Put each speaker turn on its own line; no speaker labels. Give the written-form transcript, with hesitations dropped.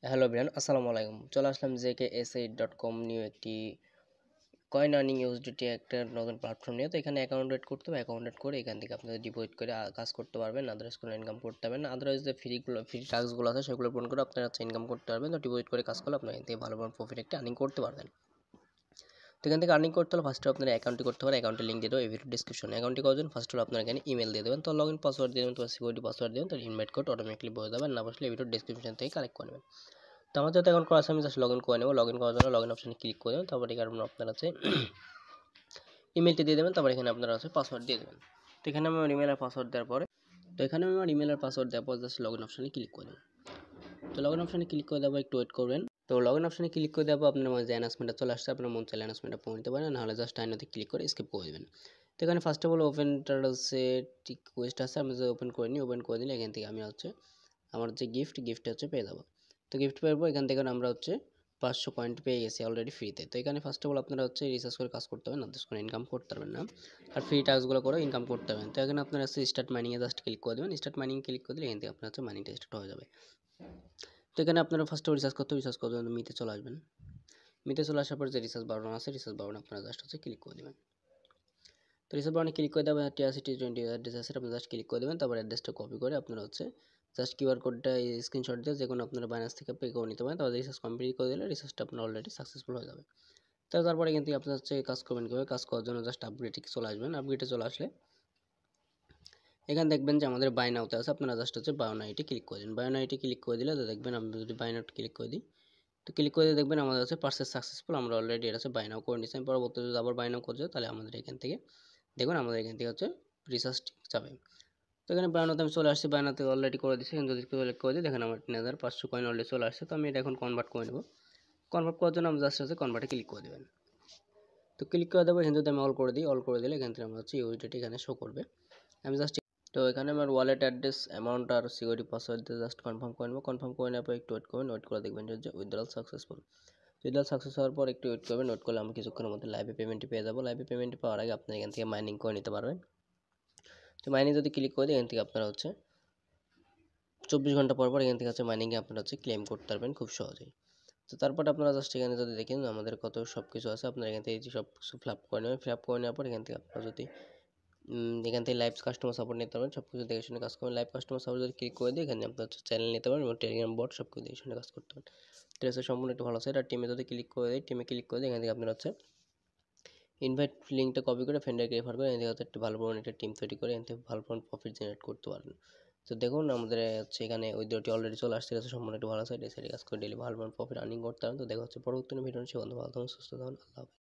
Hello everyone, আসসালামু আলাইকুম। চলে আসলাম jksa.com নিউ একটি কয়েন আর্নিং ইউএসডিটি একটা নতুন প্ল্যাটফর্ম নিয়ে। তো এখানে অ্যাকাউন্ট এড করতে হবে, অ্যাকাউন্ট এড করে এখান থেকে আপনাদের ডিপোজিট করে কাজ করতে পারবেন, আদারওয়াইজ কোনো ইনকাম করতে পারবেন না। আদারওয়াইজ যে ফ্রি টাস্কগুলো আছে সেগুলো পূরণ করে আপনারা ইনকাম করতে পারবেন। তো ডিপোজিট করে কাজ করলে আপনারা এখান থেকে ভালো প্রফিট একটা আর্নিং করতে পারবেন। তো এখান থেকে আর্নিং করতে হলে ফার্স্ট আপনারা অ্যাকাউন্টটি করতে পারেন। অ্যাকাউন্টের লিঙ্ক দিয়ে দেবো এই ভিডিও ডিসক্রিপশনে। অ্যাকাউন্টটি করার জন্য ফার্স্ট হলো আপনারা এখানে ইমেল দিয়ে দেবেন, তো লগ ইন পাসওয়ার্ড দিয়ে দেবেন, তো সিকিউরিটি পাসওয়ার্ড দেবেন, তো ইনভাইট কোড অটোমেটিকলি বলে দেবেন। না বসলে এই ভিডিও ডিসক্রিপশন থেকে কালেক্ট করে নেবেন। তো আমার যেহেতু এখন করা আছে আমি জাস্ট লগ ইন করে নেব। লগ ইন করার জন্য লগ ইন অপশানে ক্লিক করে দেবেন, তারপর এখানে আপনার আছে ইমেলটি দিয়ে দেবেন, তারপর এখানে আপনারা আছে পাসওয়ার্ড দিয়ে দেবেন। তো এখানে আমি আমার ইমেল আর পাসওয়ার্ড দেওয়ার পরে জাস্ট লগ ইন অপশানে ক্লিক করে দেবেন। তো লগ ইন অপশানে ক্লিক করে দেবো, একটু ওয়েট করবেন। তো লগ ইন অপশানে ক্লিক করে দেবো, আপনার মধ্যে অ্যানাউন্সমেন্টটা চলে আসছে, আপনার মন চাইলে অ্যানাউন্সমেন্টটা পড়ে নিতে পারেন, নাহলে জাস্ট আইনোতে ক্লিক করে স্কিপ করে দেবেন। তো এখানে ফার্স্ট অফ অল ওপেনটার হচ্ছে রিকোয়েস্ট আছে, আমি যদি ওপেন করে নিই, ওপেন করে দিলে এখান থেকে আমি হচ্ছে আমার যে গিফটটা হচ্ছে পেয়ে যাবো। তো গিফট পাবো এখান থেকে আমরা হচ্ছে 500 পয়েন্ট পেয়ে গেছি অলরেডি ফ্রিতে। তো এখানে ফার্স্ট অফ অল আপনারা হচ্ছে রিসার্চ করে কাজ করতে হবে, না কোনো ইনকাম করতে পারবেন না, আর ফ্রি টাস্কগুলো করে ইনকাম করতে পারবেন। তো এখানে আপনারা হচ্ছে স্টার্ট মাইনিংয়ে জাস্ট ক্লিক করে দেবেন। স্টার্ট মাইনিং ক্লিক করে দিলে এখান থেকে আপনার হচ্ছে মাইনিংটা স্টার্ট হয়ে যাবে। তো এখানে আপনারা ফার্স্ট অফ রিসার্চ করতে মিতে চলে আসবেন। মিতে চলে আসার পর যে রিসার্চ বাটন আছে, রিসার্চ বাটন আপনারা জাস্ট হচ্ছে ক্লিক করে দেবেন। তো রিসার্চ বাটনে ক্লিক করে দেবেন, TRC-T20 অ্যাড্রেস আছে, আপনি জাস্ট ক্লিক করে দেবেন। তারপর অ্যাড্রেসটা কপি করে আপনারা হচ্ছে জাস্ট কিউআর কোডটা স্ক্রিনশট দিয়ে যে কোনো আপনারা বাইন্যান্স থেকে পে করে নিতে পারেন। তারপর রিসার্চ কমপ্লিট করে দিলে রিসার্চটা আপনার অলরেডি সাকসেসফুল হয়ে যাবে। তো তারপরে এখান থেকে আপনার হচ্ছে কাজ করবেন কীভাবে, কাজ করার জন্য জাস্ট আপগ্রেডে চলে আসবেন। আপগ্রেডে চলে আসলে এখানে দেখবেন যে আমাদের বাই নাওতে আছে, আপনারা জাস্ট হচ্ছে বাই নাওতে ক্লিক করে দিন। বাই নাওতে ক্লিক করে দিলে তো দেখবেন, আমি যদি বাই নাওতে ক্লিক করে দিই, তো ক্লিক করে দেখবেন আমাদের হচ্ছে পারচেজ সাকসেসফুল, আমরা অলরেডি এটা হচ্ছে বাই নাও করে নিচ্ছি। পরবর্তীতে যদি আবার বাই নাও করতে তাহলে আমাদের এখান থেকে দেখুন আমাদের এখান থেকে হচ্ছে রিসার্চ যাবে। তো এখানে বায়ানোতে আমি চলে আসছি, বায়ানোতে অলরেডি করে দিচ্ছি। যদি সিলেক্ট করে দিই দেখেন আমার 3500 কয়েন অলরেডি চলে আসছে। তো আমি এটা এখন কনভার্ট করে নেব। কনভার্ট করার জন্য আমি জাস্ট হচ্ছে কনভার্টে ক্লিক করে দেবেন। তো ক্লিক করে দেবো, এখানে যদি আমি অল করে দিই, অল করে দিলে এখান থেকে আমার হচ্ছে ইউএসডিটি এখানে শো করবে। আমি জাস্ট তো এখানে আমার ওয়ালেট অ্যাড্রেস, অ্যামাউন্ট আর সিকিউরিটি পাসওয়ার্ড দিয়ে জাস্ট কনফার্ম করে নেবো। কনফার্ম করে নেওয়ার পর একটু ওয়েট করবেন, ওয়েট করে দেখবেন যে উইথড্রল সাকসেসফুল। উইথড্রল সাকসেস হওয়ার পর একটু ওয়েট করবেন, ওয়েট করলে আমি কিছুক্ষণের মধ্যে লাইভে পেমেন্টটি পেয়ে যাবো। লাইভে পেমেন্ট পাওয়ার আগে আপনি এখান থেকে মাইনিং করে নিতে পারবেন। তো মাইনিং যদি ক্লিক করে দিই এখান থেকে আপনারা হচ্ছে 24 ঘন্টা পর পর এখান থেকে হচ্ছে মাইনিংয়ে আপনারা হচ্ছে ক্লেম করতে পারবেন খুব সহজেই। তো তারপর আপনারা জাস্ট এখানে যদি দেখেন আমাদের কত সব কিছু আছে, আপনারা এখান থেকে এই যে সব কিছু ফিল আপ করে নেবেন। ফিল আপ করে নেওয়ার পর এখান থেকে আপনারা যদি এখান থেকে লাইভ কাস্টমার সাপোর্ট নিতে পারবেন, সব কিছু দেখে শুনে কাজ করবেন। লাইভ কাস্টমার সাপোর্ট যদি ক্লিক করে দিই এখানে আপনার হচ্ছে চ্যানেল নিতে পারেন এবং টেলিগ্রাম বট সব কিছু দেখে শুনে কাজ করতে পারেন। তো এটা সম্পূর্ণ একটু ভালো সাইট। আর টিমে যদি ক্লিক করে দিই, টিমে ক্লিক করে দিই এখান থেকে আপনারা হচ্ছে ইনভাইট লিঙ্কটা কপি করে ফ্রেন্ডকে রেফার করে এখান থেকে হচ্ছে একটু ভালো পরিমাণ একটা টিম তৈরি করে এখান থেকে ভালো পরিমাণ প্রফিট জেনারেট করতে পারবেন। তো দেখুন আমাদের হচ্ছে এখানে উইথড্রটি অলরেডি চলে আসছে, এটা সম্পূর্ণ একটু ভালো সাইট। এই সাইটে কাজ করে ডেইলি ভালো পরিমাণ প্রফিট আর্নিং করতে পারেন। তো দেখা হচ্ছে পরবর্তী ভিডিও, সে বন্ধু ভালো থাকুন, সুস্থ থাকুন, আল্লাহ হাফেজ।